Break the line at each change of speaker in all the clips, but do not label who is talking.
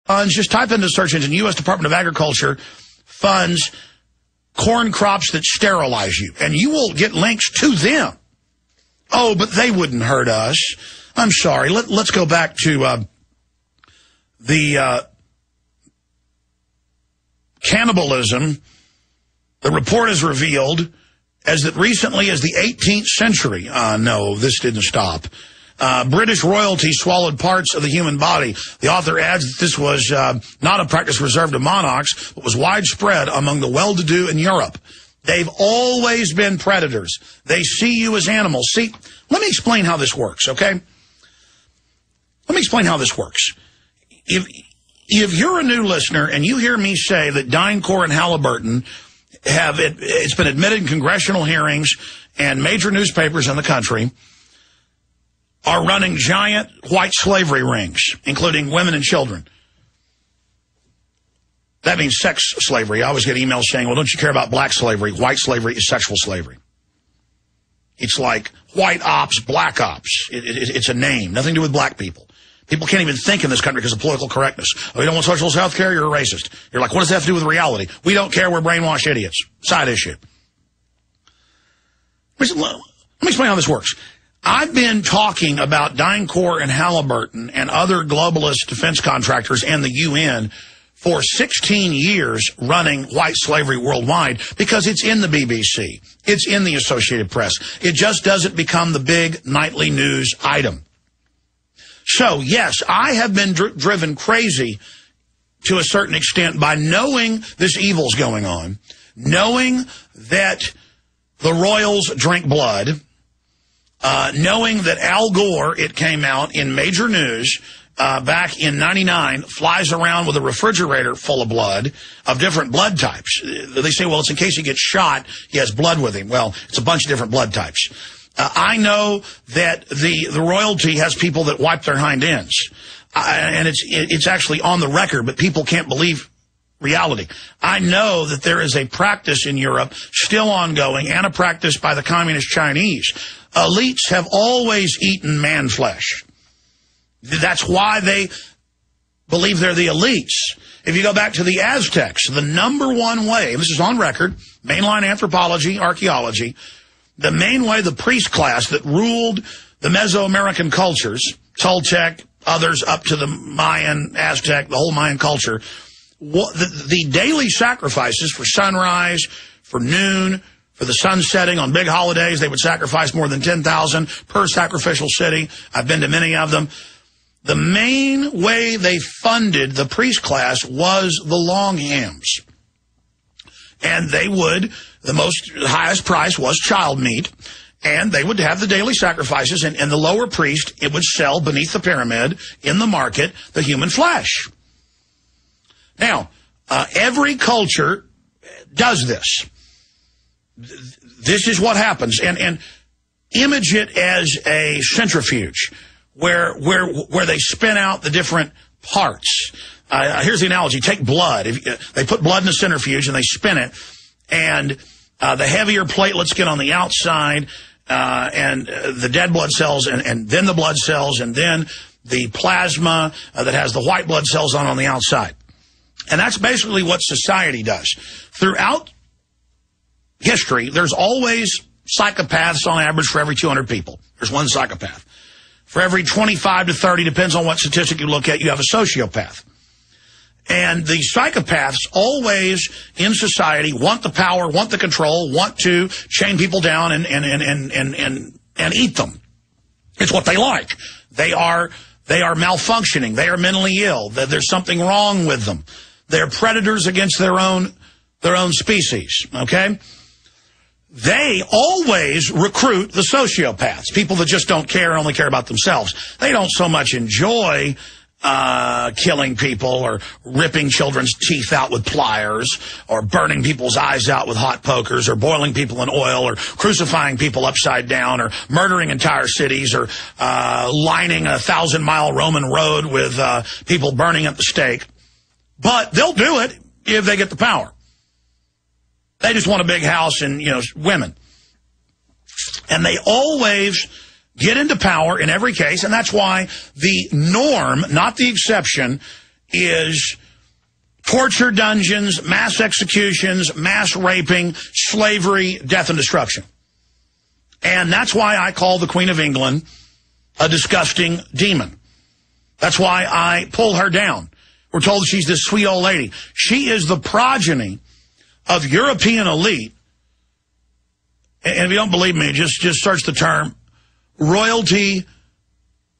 funds, just type into the search engine, U.S. Department of Agriculture funds corn crops that sterilize you, and you will get links to them. Oh, but they wouldn't hurt us. I'm sorry. Let's go back to the cannibalism. The report has revealed as that recently as the 18th century. No, this didn't stop. British royalty swallowed parts of the human body. The author adds that this was not a practice reserved to monarchs, but was widespread among the well-to-do in Europe. They've always been predators. They see you as animals. See, let me explain how this works, okay? Let me explain how this works. If you're a new listener and you hear me say that DynCorp and Halliburton it's been admitted in congressional hearings and major newspapers in the country, are running giant white slavery rings, including women and children. That means sex slavery. I always get emails saying, well, don't you care about black slavery? White slavery is sexual slavery. It's like white ops, black ops. It's a name, nothing to do with black people. People can't even think in this country because of political correctness. Oh, you don't want socialist health care? You're a racist. You're like, what does that have to do with reality? We don't care. We're brainwashed idiots. Side issue. Let me explain how this works. I've been talking about DynCorp and Halliburton and other globalist defense contractors and the UN for 16 years running white slavery worldwide because it's in the BBC. It's in the Associated Press. It just doesn't become the big nightly news item. So, yes, I have been driven crazy to a certain extent by knowing this evil's going on, knowing that the royals drink blood, knowing that Al Gore, it came out in major news back in '99, flies around with a refrigerator full of blood of different blood types. They say, well, it's in case he gets shot, he has blood with him. Well, it's a bunch of different blood types. I know that the royalty has people that wipe their hind ends. And it's actually on the record, but people can't believe reality. I know that there is a practice in Europe still ongoing and a practice by the communist Chinese. Elites have always eaten man flesh. That's why they believe they're the elites. If you go back to the Aztecs, the number one way, this is on record, mainline anthropology, archaeology, the main way the priest class that ruled the Mesoamerican cultures, Toltec, others up to the Mayan, Aztec, the whole Mayan culture, the daily sacrifices for sunrise, for noon, for the sun setting on big holidays, they would sacrifice more than 10,000 per sacrificial city. I've been to many of them. The main way they funded the priest class was the longhams. And they would, the highest price was child meat, and they would have the daily sacrifices, and the lower priest, it would sell beneath the pyramid in the market the human flesh. Now, every culture does this. This is what happens, and image it as a centrifuge where they spin out the different parts. Here's the analogy. Take blood. They put blood in a centrifuge and they spin it, and the heavier platelets get on the outside, and the dead blood cells, and then the blood cells, and then the plasma that has the white blood cells on the outside. And that's basically what society does. Throughout history, there's always psychopaths on average for every 200 people. There's one psychopath. For every 25 to 30, depends on what statistic you look at, you have a sociopath. And the psychopaths always in society want the power, want the control, want to chain people down and eat them. It's what they like. They are malfunctioning. They are mentally ill. There's something wrong with them. They're predators against their own species, okay? They always recruit the sociopaths, people that just don't care, only care about themselves. They don't so much enjoy killing people or ripping children's teeth out with pliers or burning people's eyes out with hot pokers or boiling people in oil or crucifying people upside down or murdering entire cities or lining a 1,000-mile Roman road with people burning at the stake. But they'll do it if they get the power. They just want a big house and, women. And they always get into power in every case, and that's why the norm, not the exception, is torture dungeons, mass executions, mass raping, slavery, death, and destruction. And that's why I call the Queen of England a disgusting demon. That's why I pull her down. We're told she's this sweet old lady. She is the progeny of European elite. And if you don't believe me, just search the term royalty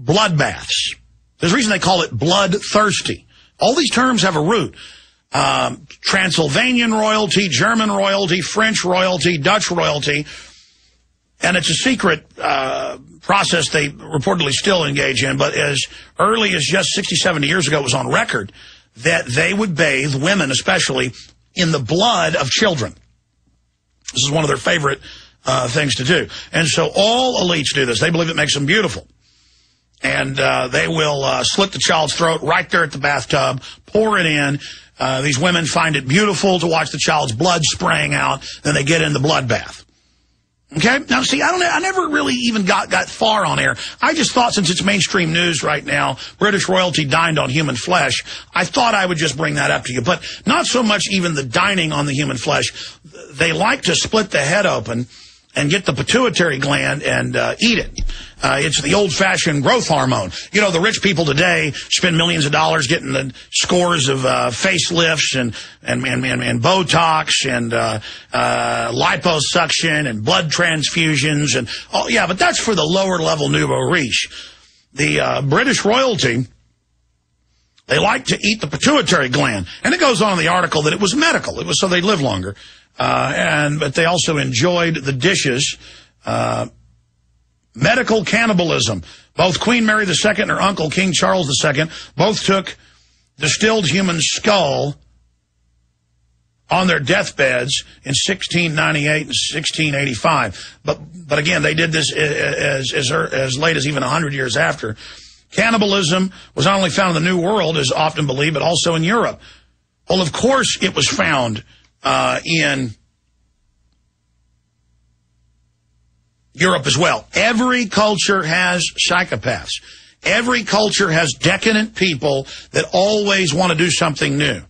bloodbaths. There's a reason they call it bloodthirsty. All these terms have a root. Transylvanian royalty, German royalty, French royalty, Dutch royalty. And it's a secret process they reportedly still engage in, but as early as just 60, 70 years ago, it was on record that they would bathe, women especially, in the blood of children. This is one of their favorite things to do. And so all elites do this. They believe it makes them beautiful. And they will slit the child's throat right there at the bathtub, pour it in. These women find it beautiful to watch the child's blood spraying out. Then they get in the blood bath. Okay? Now, see, I never really even got far on air. I just thought, since it's mainstream news right now, British royalty dined on human flesh, I thought I would just bring that up to you. But not so much even the dining on the human flesh. They like to split the head open and get the pituitary gland and eat it. It's the old-fashioned growth hormone. You know, the rich people today spend millions of dollars getting the scores of facelifts and Botox and liposuction and blood transfusions. And yeah, but that's for the lower-level nouveau riche. The British royalty, they like to eat the pituitary gland. And it goes on in the article that it was medical. It was so they'd live longer. But they also enjoyed the dishes. Medical cannibalism. Both Queen Mary II and her uncle, King Charles II, both took distilled human skull on their deathbeds in 1698 and 1685. But again, they did this as late as even 100 years after. Cannibalism was not only found in the New World, as often believed, but also in Europe. Well, of course it was found in Europe as well. Every culture has psychopaths. Every culture has decadent people that always want to do something new,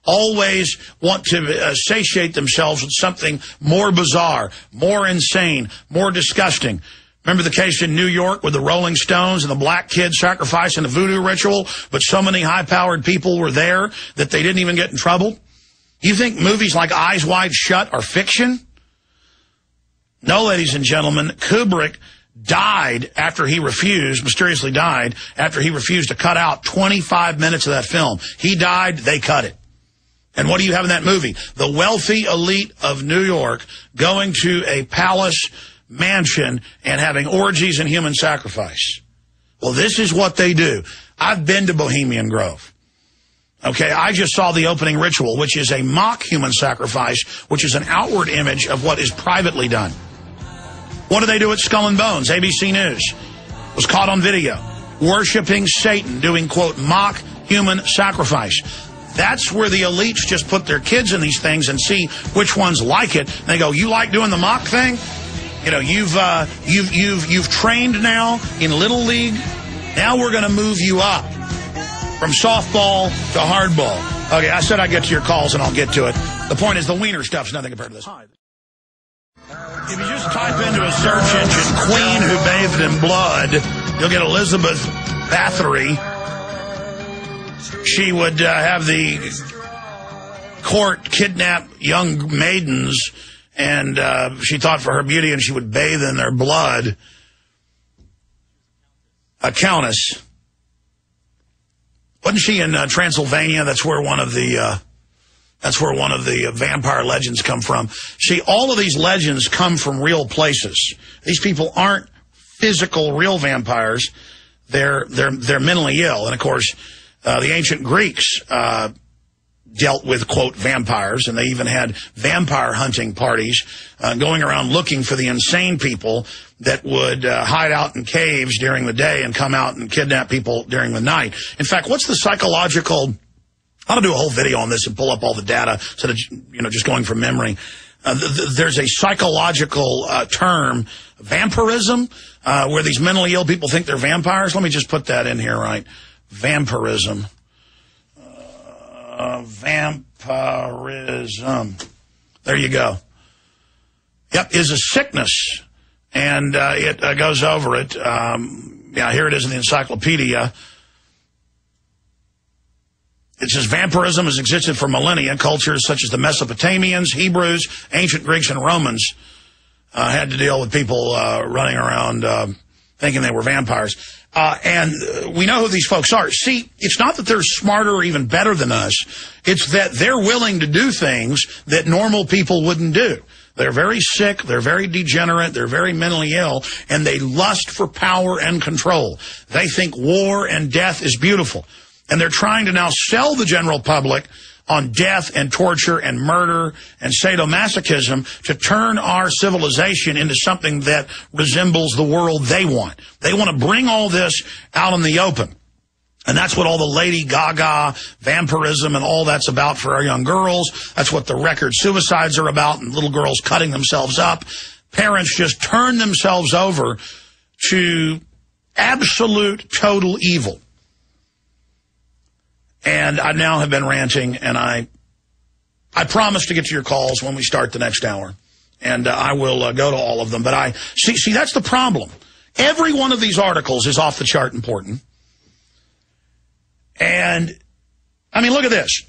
always want to satiate themselves with something more bizarre, more insane, more disgusting. Remember the case in New York with the Rolling Stones and the black kid sacrifice and the voodoo ritual, but so many high-powered people were there that they didn't even get in trouble? You think movies like Eyes Wide Shut are fiction? No, ladies and gentlemen, Kubrick died after he refused, mysteriously died, after he refused to cut out 25 minutes of that film. He died, they cut it. And what do you have in that movie? The wealthy elite of New York going to a palace mansion and having orgies and human sacrifice. Well, this is what they do. I've been to Bohemian Grove. Okay, I just saw the opening ritual, which is a mock human sacrifice, which is an outward image of what is privately done. What do they do at Skull and Bones? ABC News was caught on video worshiping Satan, doing, quote, mock human sacrifice. That's where the elites just put their kids in these things and see which ones like it. And they go, you like doing the mock thing? You know, you've trained now in Little League. Now we're going to move you up from softball to hardball. Okay, I said I'd get to your calls, and I'll get to it. The point is the wiener stuff's nothing compared to this. If you just type into a search engine, Queen who bathed in blood, you'll get Elizabeth Bathory. She would have the court kidnap young maidens, and she thought for her beauty, and she would bathe in their blood. A countess. Wasn't she in Transylvania? That's where one of the vampire legends come from. See, all of these legends come from real places. These people aren't physical, real vampires. They're mentally ill. And of course, the ancient Greeks dealt with, quote, vampires, and they even had vampire hunting parties going around looking for the insane people that would hide out in caves during the day and come out and kidnap people during the night. In fact, what's the psychological... I ought to do a whole video on this and pull up all the data instead of, just going from memory. There's a psychological term, vampirism, where these mentally ill people think they're vampires. Let me just put that in here, right? Vampirism. Vampirism. There you go. Yep, is a sickness. And it goes over it. Yeah, here it is in the encyclopedia. It says vampirism has existed for millennia. Cultures such as the Mesopotamians, Hebrews, ancient Greeks, and Romans had to deal with people running around thinking they were vampires. And we know who these folks are. See, it's not that they're smarter or even better than us. It's that they're willing to do things that normal people wouldn't do. They're very sick, they're very degenerate, they're very mentally ill, and they lust for power and control. They think war and death is beautiful. And they're trying to now sell the general public on death and torture and murder and sadomasochism to turn our civilization into something that resembles the world they want. They want to bring all this out in the open. And that's what all the Lady Gaga, vampirism, and all that's about for our young girls. That's what the record suicides are about, and little girls cutting themselves up. Parents just turn themselves over to absolute, total evil. And I now have been ranting, and I promise to get to your calls when we start the next hour. And I will go to all of them. But see, that's the problem. Every one of these articles is off the chart important. And, I mean, look at this.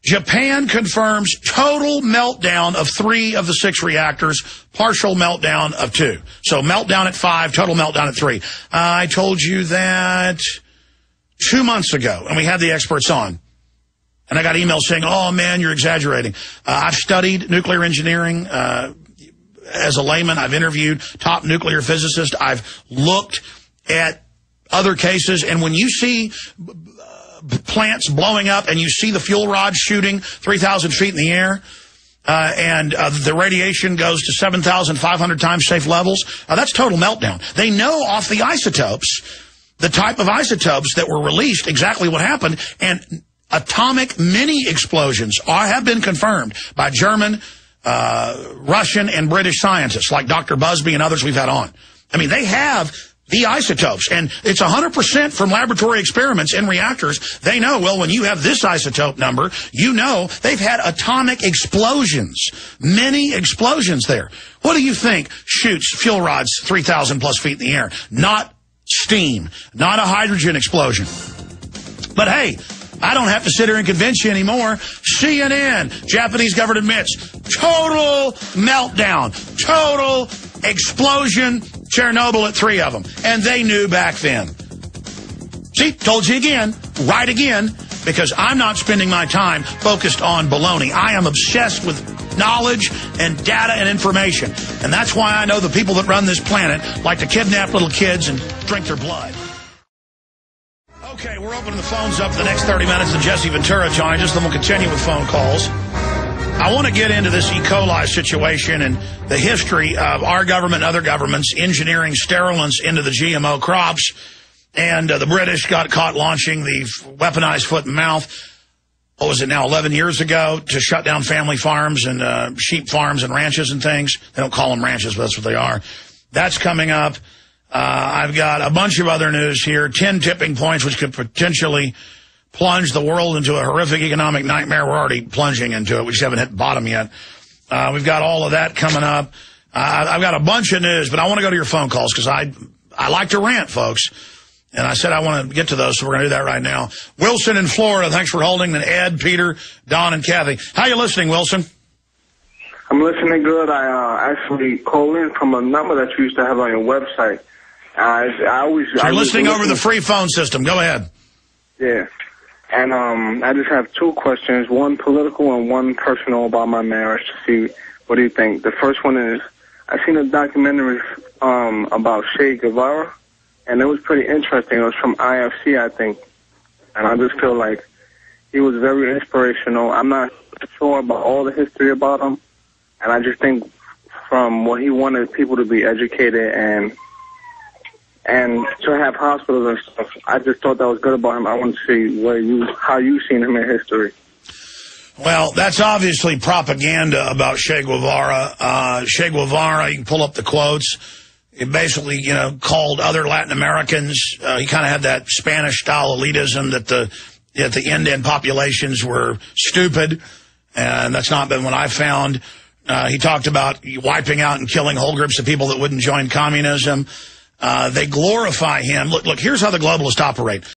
Japan confirms total meltdown of 3 of the 6 reactors, partial meltdown of 2. So meltdown at 5, total meltdown at 3. I told you that 2 months ago, and we had the experts on. And I got emails saying, oh, man, you're exaggerating. I've studied nuclear engineering as a layman. I've interviewed top nuclear physicists. I've looked at other cases, and when you see plants blowing up and you see the fuel rods shooting 3,000 feet in the air, and the radiation goes to 7,500 times safe levels, that's total meltdown. They know off the isotopes, the type of isotopes that were released, exactly what happened, and atomic mini explosions have been confirmed by German, Russian, and British scientists like Dr. Busby and others we've had on. I mean, they have the isotopes, and it's 100% from laboratory experiments in reactors. They know, well, when you have this isotope number, you know they've had atomic explosions, many explosions there. What do you think shoots fuel rods 3,000 plus feet in the air? Not steam, not a hydrogen explosion. But hey, I don't have to sit here and convince you anymore. CNN, Japanese government admits, total meltdown, total explosion, Chernobyl at 3 of them. And they knew back then. See, told you again, right again, because I'm not spending my time focused on baloney. I am obsessed with knowledge and data and information. And that's why I know the people that run this planet like to kidnap little kids and drink their blood. Okay, we're opening the phones up for the next 30 minutes. And Jesse Ventura, Johnny, just then we'll continue with phone calls. I want to get into this E. coli situation and the history of our government and other governments engineering sterilants into the GMO crops. And the British got caught launching the weaponized foot and mouth, what was it now, 11 years ago, to shut down family farms and sheep farms and ranches and things. They don't call them ranches, but that's what they are. That's coming up. I've got a bunch of other news here, 10 tipping points which could potentially plunge the world into a horrific economic nightmare. We're already plunging into it. We just haven't hit bottom yet. We've got all of that coming up. I've got a bunch of news, but I want to go to your phone calls because I like to rant, folks. And I said I want to get to those, so we're going to do that right now. Wilson in Florida, thanks for holding. Then Ed, Peter, Don, and Kathy. How you listening, Wilson?
I'm listening good. I actually call in from a number that you used to have on your website.
You're listening over the free phone system. Go ahead.
Yeah. And I just have 2 questions, one political and one personal about my marriage to see what do you think. The first one is, I seen a documentary about Che Guevara, and it was pretty interesting. It was from IFC, I think. And I just feel like he was very inspirational. I'm not sure about all the history about him. And I just think from what he wanted people to be educated and to have hospitals and stuff, I just thought that was good about him. I want to see how you've seen him in history.
Well, that's obviously propaganda about Che Guevara. Che Guevara, you can pull up the quotes. It basically, called other Latin Americans. He kind of had that Spanish-style elitism that the that the Indian populations were stupid, and that's not been what I found. He talked about wiping out and killing whole groups of people that wouldn't join communism. They glorify him. Look, here's how the globalists operate.